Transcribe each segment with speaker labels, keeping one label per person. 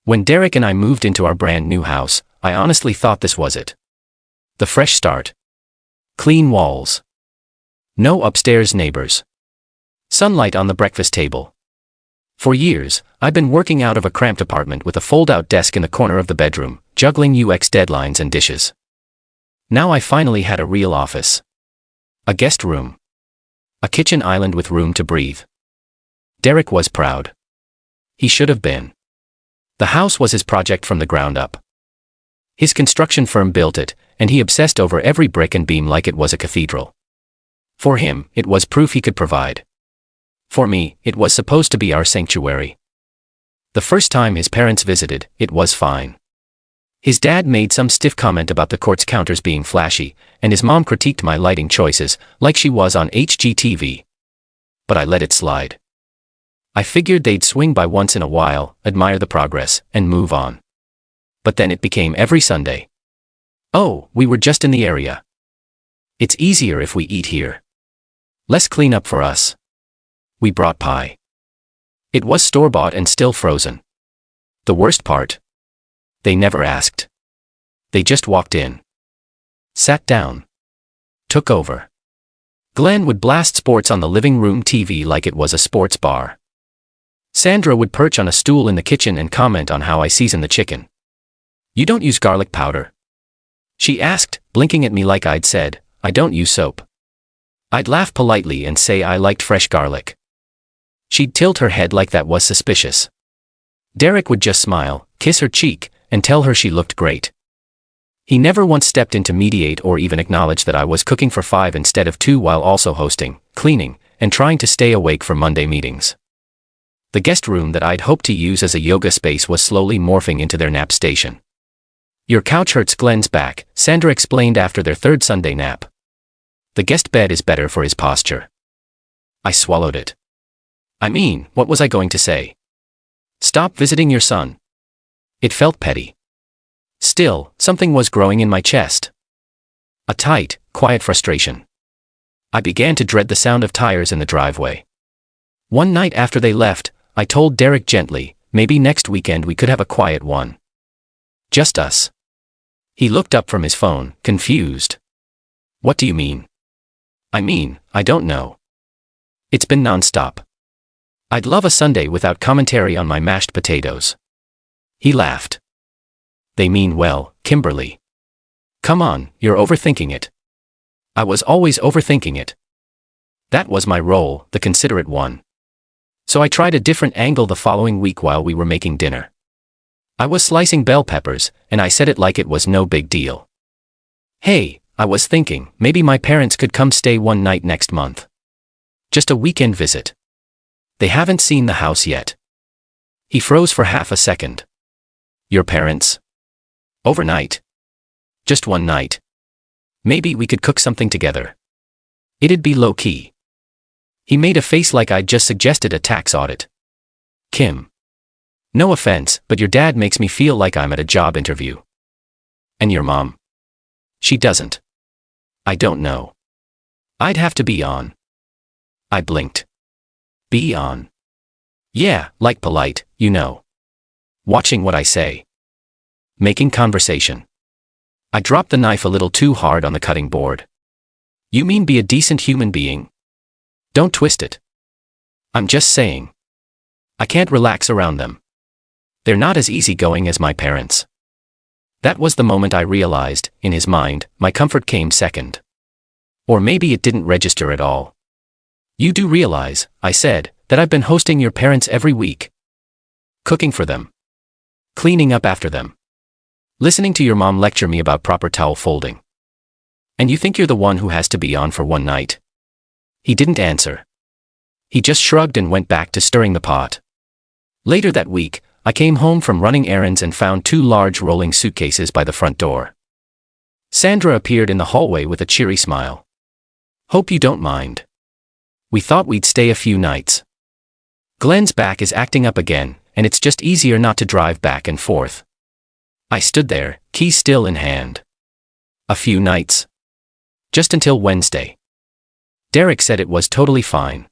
Speaker 1: When Derek and I moved into our brand new house, I honestly thought this was it. The fresh start. Clean walls. No upstairs neighbors. Sunlight on the breakfast table. For years, I've been working out of a cramped apartment with a fold-out desk in the corner of the bedroom, juggling UX deadlines and dishes. Now I finally had a real office. A guest room. A kitchen island with room to breathe. Derek was proud. He should have been. The house was his project from the ground up. His construction firm built it, and he obsessed over every brick and beam like it was a cathedral. For him, it was proof he could provide. For me, it was supposed to be our sanctuary. The first time his parents visited, it was fine. His dad made some stiff comment about the quartz counters being flashy, and his mom critiqued my lighting choices, like she was on HGTV. But I let it slide. I figured they'd swing by once in a while, admire the progress, and move on. But then it became every Sunday. Oh, we were just in the area. It's easier if we eat here. Less cleanup for us. We brought pie. It was store-bought and still frozen. The worst part? They never asked. They just walked in. Sat down. Took over. Glenn would blast sports on the living room TV like it was a sports bar. Sandra would perch on a stool in the kitchen and comment on how I season the chicken. "You don't use garlic powder?" she asked, blinking at me like I'd said, "I don't use soap." I'd laugh politely and say I liked fresh garlic. She'd tilt her head like that was suspicious. Derek would just smile, kiss her cheek, and tell her she looked great. He never once stepped in to mediate or even acknowledge that I was cooking for 5 instead of 2 while also hosting, cleaning, and trying to stay awake for Monday meetings. The guest room that I'd hoped to use as a yoga space was slowly morphing into their nap station. "Your couch hurts Glenn's back," Sandra explained after their 3rd Sunday nap. "The guest bed is better for his posture." I swallowed it. I mean, what was I going to say? Stop visiting your son. It felt petty. Still, something was growing in my chest. A tight, quiet frustration. I began to dread the sound of tires in the driveway. One night after they left, I told Derek gently, maybe next weekend we could have a quiet one. Just us. He looked up from his phone, confused. "What do you mean?" "I mean, I don't know. It's been nonstop. I'd love a Sunday without commentary on my mashed potatoes." He laughed. "They mean well, Kimberly. Come on, you're overthinking it." I was always overthinking it. That was my role, the considerate one. So I tried a different angle the following week while we were making dinner. I was slicing bell peppers, and I said it like it was no big deal. "Hey, I was thinking, maybe my parents could come stay one night next month. Just a weekend visit. They haven't seen the house yet." He froze for half a second. "Your parents? Overnight? Just one night? Maybe we could cook something together. It'd be low-key." He made a face like I'd just suggested a tax audit. "Kim. No offense, but your dad makes me feel like I'm at a job interview." "And your mom?" "She doesn't." "I don't know. I'd have to be on." I blinked. "Be on?" "Yeah, like polite, you know. Watching what I say. Making conversation." I dropped the knife a little too hard on the cutting board. "You mean be a decent human being? Don't twist it. I'm just saying. I can't relax around them. They're not as easygoing as my parents." That was the moment I realized, in his mind, my comfort came second. Or maybe it didn't register at all. "You do realize," I said, "that I've been hosting your parents every week. Cooking for them. Cleaning up after them. Listening to your mom lecture me about proper towel folding. And you think you're the one who has to be on for one night?" He didn't answer. He just shrugged and went back to stirring the pot. Later that week, I came home from running errands and found 2 large rolling suitcases by the front door. Sandra appeared in the hallway with a cheery smile. "Hope you don't mind. We thought we'd stay a few nights. Glenn's back is acting up again, and it's just easier not to drive back and forth." I stood there, key still in hand. "A few nights? Just until Wednesday." Derek said it was totally fine.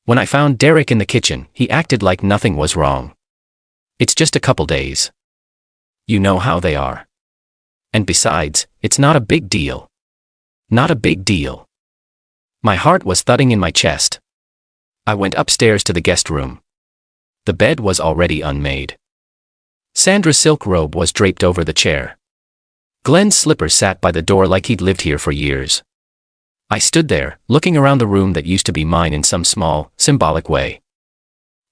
Speaker 1: When I found Derek in the kitchen, he acted like nothing was wrong. It's just a couple days. You know how they are. And besides, it's not a big deal. Not a big deal. My heart was thudding in my chest. I went upstairs to the guest room. The bed was already unmade. Sandra's silk robe was draped over the chair. Glenn's slippers sat by the door like he'd lived here for years. I stood there, looking around the room that used to be mine in some small, symbolic way.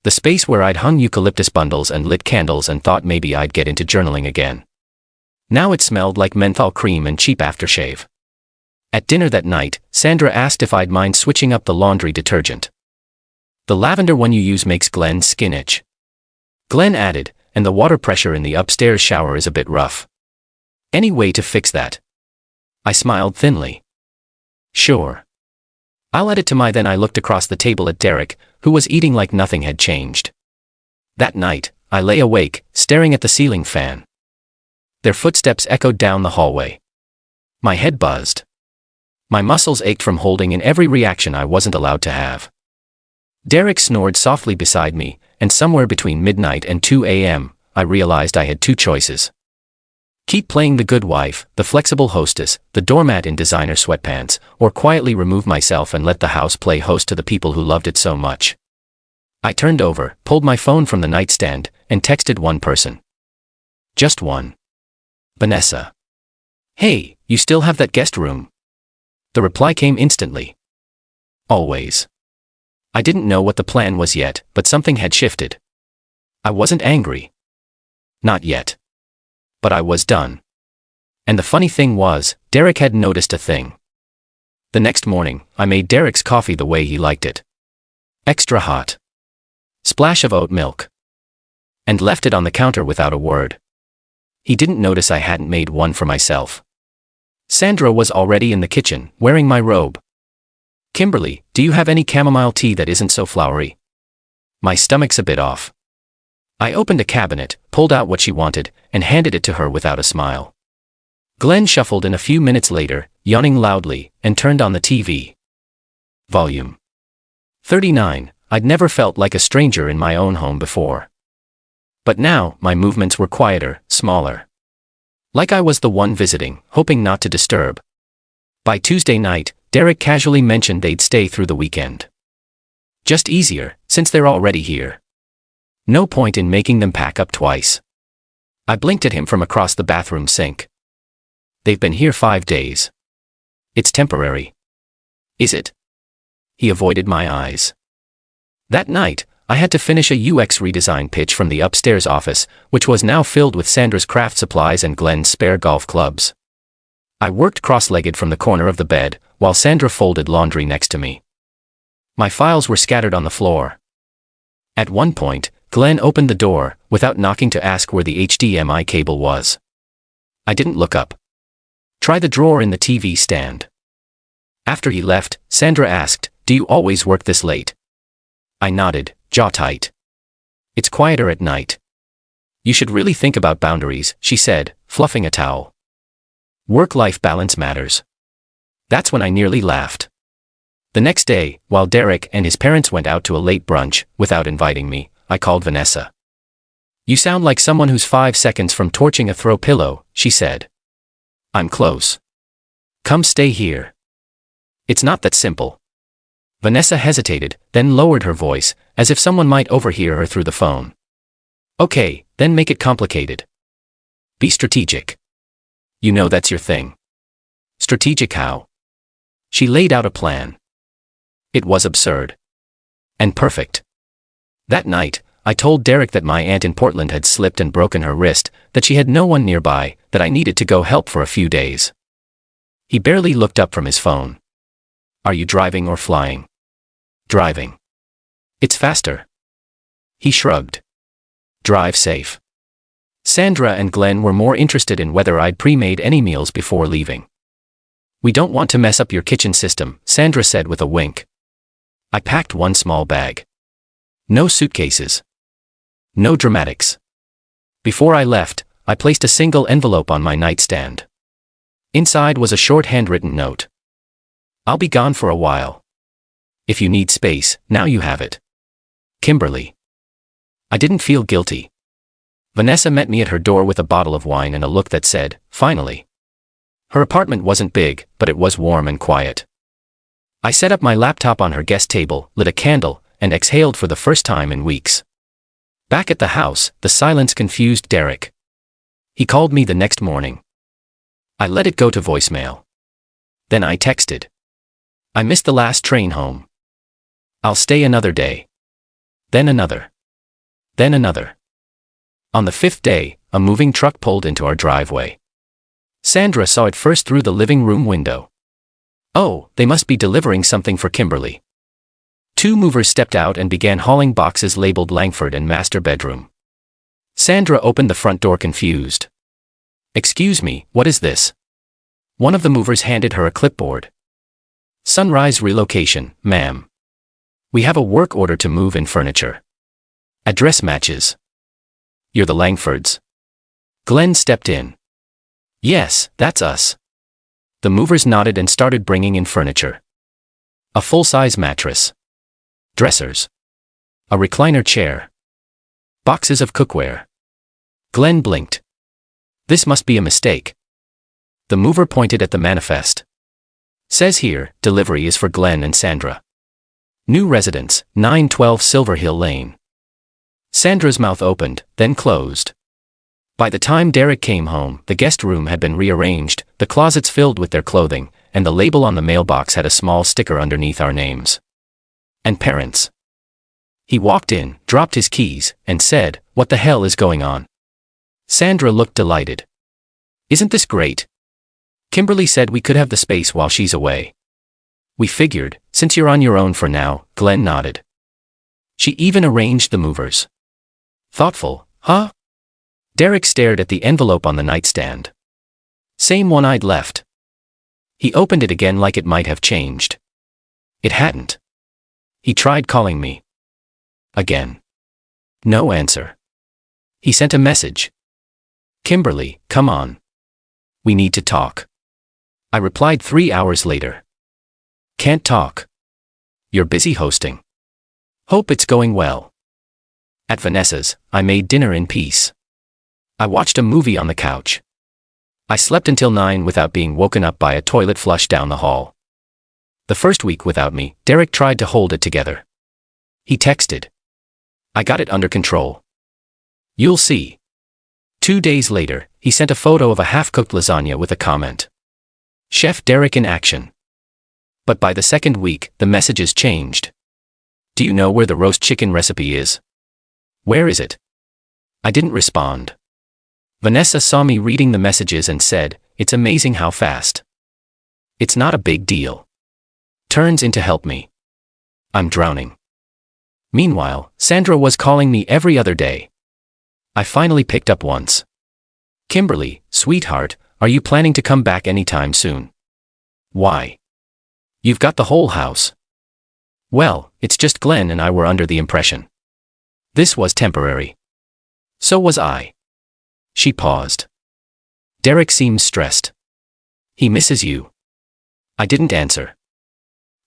Speaker 1: The space where I'd hung eucalyptus bundles and lit candles and thought maybe I'd get into journaling again. Now it smelled like menthol cream and cheap aftershave. At dinner that night, Sandra asked if I'd mind switching up the laundry detergent. The lavender one you use makes Glenn's skin itch. Glenn added, and the water pressure in the upstairs shower is a bit rough. Any way to fix that? I smiled thinly. Sure. I'll add it to my. Then I looked across the table at Derek, who was eating like nothing had changed. That night, I lay awake, staring at the ceiling fan. Their footsteps echoed down the hallway. My head buzzed. My muscles ached from holding in every reaction I wasn't allowed to have. Derek snored softly beside me, and somewhere between midnight and 2 a.m., I realized I had two choices. Keep playing the good wife, the flexible hostess, the doormat in designer sweatpants, or quietly remove myself and let the house play host to the people who loved it so much. I turned over, pulled my phone from the nightstand, and texted one person. Just one. Vanessa. Hey, you still have that guest room? The reply came instantly. Always. I didn't know what the plan was yet, but something had shifted. I wasn't angry. Not yet. But I was done. And the funny thing was, Derek had noticed a thing. The next morning, I made Derek's coffee the way he liked it. Extra hot. Splash of oat milk. And left it on the counter without a word. He didn't notice I hadn't made one for myself. Sandra was already in the kitchen, wearing my robe. Kimberly, do you have any chamomile tea that isn't so flowery? My stomach's a bit off. I opened a cabinet, pulled out what she wanted, and handed it to her without a smile. Glenn shuffled in a few minutes later, yawning loudly, and turned on the TV. Volume 39. I'd never felt like a stranger in my own home before. But now, my movements were quieter, smaller. Like I was the one visiting, hoping not to disturb. By Tuesday night, Derek casually mentioned they'd stay through the weekend. Just easier, since they're already here. No point in making them pack up twice. I blinked at him from across the bathroom sink. They've been here 5 days. It's temporary. Is it? He avoided my eyes. That night, I had to finish a UX redesign pitch from the upstairs office, which was now filled with Sandra's craft supplies and Glenn's spare golf clubs. I worked cross-legged from the corner of the bed, while Sandra folded laundry next to me. My files were scattered on the floor. At one point, Glenn opened the door, without knocking, to ask where the HDMI cable was. I didn't look up. Try the drawer in the TV stand. After he left, Sandra asked, "Do you always work this late?" I nodded, jaw tight. It's quieter at night. You should really think about boundaries, she said, fluffing a towel. Work-life balance matters. That's when I nearly laughed. The next day, while Derek and his parents went out to a late brunch, without inviting me, I called Vanessa. You sound like someone who's 5 seconds from torching a throw pillow, she said. I'm close. Come stay here. It's not that simple. Vanessa hesitated, then lowered her voice, as if someone might overhear her through the phone. Okay, then make it complicated. Be strategic. You know that's your thing. Strategic how? She laid out a plan. It was absurd. And perfect. That night, I told Derek that my aunt in Portland had slipped and broken her wrist, that she had no one nearby, that I needed to go help for a few days. He barely looked up from his phone. Are you driving or flying? Driving. It's faster. He shrugged. Drive safe. Sandra and Glenn were more interested in whether I'd pre-made any meals before leaving. We don't want to mess up your kitchen system, Sandra said with a wink. I packed one small bag. No suitcases. No dramatics. Before I left, I placed a single envelope on my nightstand. Inside was a short handwritten note. I'll be gone for a while. If you need space, now you have it. Kimberly. I didn't feel guilty. Vanessa met me at her door with a bottle of wine and a look that said, finally. Her apartment wasn't big, but it was warm and quiet. I set up my laptop on her guest table, lit a candle, and exhaled for the first time in weeks. Back at the house, the silence confused Derek. He called me the next morning. I let it go to voicemail. Then I texted. I missed the last train home. I'll stay another day. Then another. Then another. On the 5th day, a moving truck pulled into our driveway. Sandra saw it first through the living room window. Oh, they must be delivering something for Kimberly. 2 movers stepped out and began hauling boxes labeled Langford and master bedroom. Sandra opened the front door confused. Excuse me, what is this? One of the movers handed her a clipboard. Sunrise relocation, ma'am. We have a work order to move in furniture. Address matches. You're the Langfords. Glenn stepped in. Yes, that's us. The movers nodded and started bringing in furniture. A full-size mattress. Dressers. A recliner chair. Boxes of cookware. Glenn blinked. This must be a mistake. The mover pointed at the manifest. Says here, delivery is for Glenn and Sandra. New residence, 912 Silver Hill Lane. Sandra's mouth opened, then closed. By the time Derek came home, the guest room had been rearranged, the closets filled with their clothing, and the label on the mailbox had a small sticker underneath our names. And parents. He walked in, dropped his keys, and said, "What the hell is going on?" Sandra looked delighted. "Isn't this great? Kimberly said we could have the space while she's away." "We figured, since you're on your own for now," Glenn nodded. "She even arranged the movers." "Thoughtful, huh?" Derek stared at the envelope on the nightstand. "Same one I'd left." He opened it again like it might have changed. It hadn't. He tried calling me. Again. No answer. He sent a message. "Kimberly, come on. We need to talk." I replied 3 hours later. "Can't talk. You're busy hosting. Hope it's going well." At Vanessa's, I made dinner in peace. I watched a movie on the couch. I slept until 9 without being woken up by a toilet flush down the hall. The first week without me, Derek tried to hold it together. He texted. I got it under control. You'll see. 2 days later, he sent a photo of a half-cooked lasagna with a comment. Chef Derek in action. But by the second week, the messages changed. Do you know where the roast chicken recipe is? Where is it? I didn't respond. Vanessa saw me reading the messages and said, "It's amazing how fast." It's not a big deal. Turns in to help me. I'm drowning. Meanwhile, Sandra was calling me every other day. I finally picked up once. "Kimberly, sweetheart, are you planning to come back anytime soon?" "Why? You've got the whole house." "Well, it's just Glenn and I were under the impression this was temporary." "So was I." She paused. Derek seems stressed. "He misses you." I didn't answer.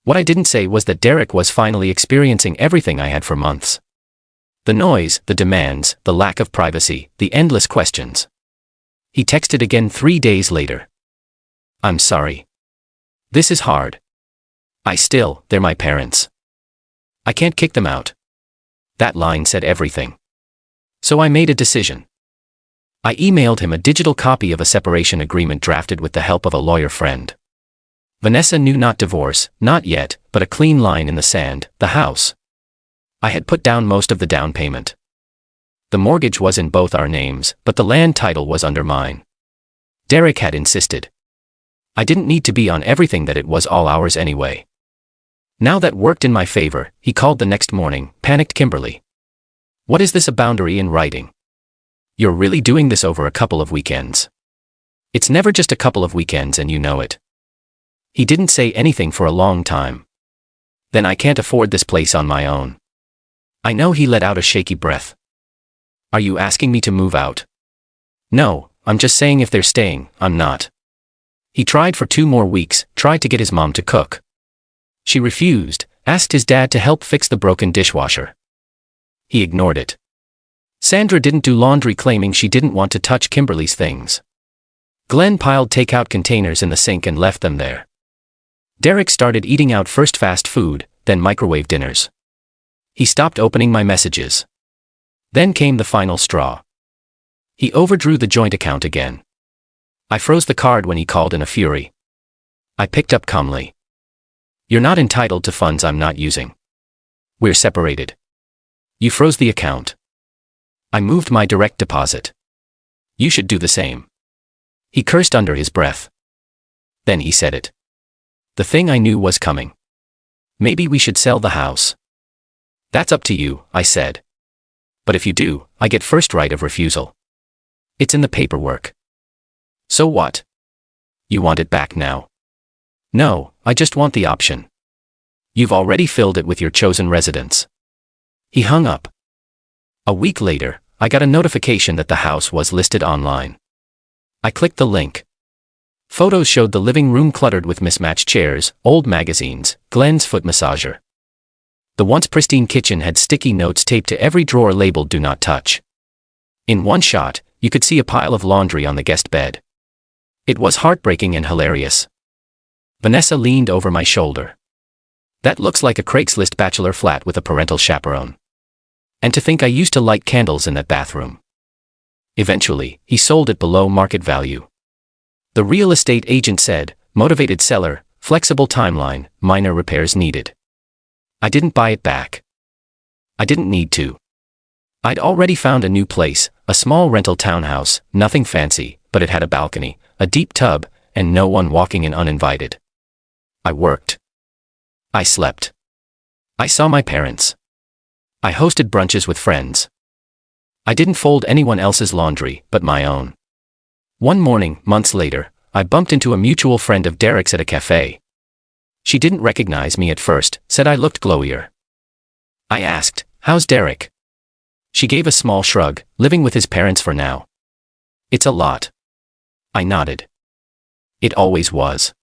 Speaker 1: What I didn't say was that Derek was finally experiencing everything I had for months. The noise, the demands, the lack of privacy, the endless questions. He texted again 3 days later. "I'm sorry. This is hard. They're my parents. I can't kick them out." That line said everything. So I made a decision. I emailed him a digital copy of a separation agreement drafted with the help of a lawyer friend. Vanessa knew not divorce, not yet, but a clean line in the sand, the house. I had put down most of the down payment. The mortgage was in both our names, but the land title was under mine. Derek had insisted. I didn't need to be on everything, that it was all ours anyway. Now that worked in my favor, he called the next morning, panicked Kimberly. "What is this, a boundary in writing? You're really doing this over a couple of weekends. It's never just a couple of weekends and you know it." He didn't say anything for a long time. "Then I can't afford this place on my own." I know he let out a shaky breath. "Are you asking me to move out?" "No, I'm just saying if they're staying, I'm not." He tried for 2 more weeks, tried to get his mom to cook. She refused, asked his dad to help fix the broken dishwasher. He ignored it. Sandra didn't do laundry, claiming she didn't want to touch Kimberly's things. Glenn piled takeout containers in the sink and left them there. Derek started eating out, first fast food, then microwave dinners. He stopped opening my messages. Then came the final straw. He overdrew the joint account again. I froze the card when he called in a fury. I picked up calmly. You're not entitled to funds I'm not using. We're separated. You froze the account. I moved my direct deposit. You should do the same. He cursed under his breath. Then he said it. The thing I knew was coming. Maybe we should sell the house. That's up to you, I said. But if you do, I get first right of refusal. It's in the paperwork. So what? You want it back now? No, I just want the option. You've already filled it with your chosen residence. He hung up. A week later, I got a notification that the house was listed online. I clicked the link. Photos showed the living room cluttered with mismatched chairs, old magazines, Glenn's foot massager. The once pristine kitchen had sticky notes taped to every drawer labeled "Do Not Touch." In one shot, you could see a pile of laundry on the guest bed. It was heartbreaking and hilarious. Vanessa leaned over my shoulder. That looks like a Craigslist bachelor flat with a parental chaperone. And to think I used to light candles in that bathroom. Eventually, he sold it below market value. The real estate agent said, motivated seller, flexible timeline, minor repairs needed. I didn't buy it back. I didn't need to. I'd already found a new place, a small rental townhouse, nothing fancy, but it had a balcony, a deep tub, and no one walking in uninvited. I worked. I slept. I saw my parents. I hosted brunches with friends. I didn't fold anyone else's laundry, but my own. One morning, months later, I bumped into a mutual friend of Derek's at a cafe. She didn't recognize me at first, said I looked glowier. I asked, "How's Derek?" She gave a small shrug, living with his parents for now. It's a lot. I nodded. It always was.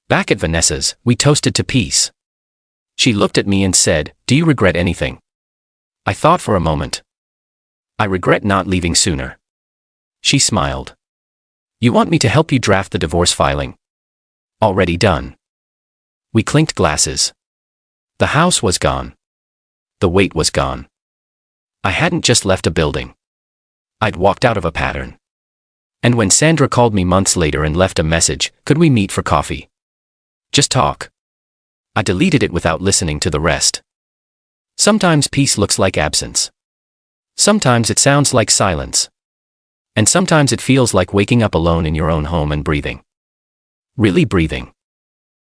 Speaker 1: Back at Vanessa's, we toasted to peace. She looked at me and said, "Do you regret anything?" I thought for a moment. I regret not leaving sooner. She smiled. You want me to help you draft the divorce filing? Already done. We clinked glasses. The house was gone. The weight was gone. I hadn't just left a building. I'd walked out of a pattern. And when Sandra called me months later and left a message, could we meet for coffee? Just talk. I deleted it without listening to the rest. Sometimes peace looks like absence. Sometimes it sounds like silence. And sometimes it feels like waking up alone in your own home and breathing. Really breathing.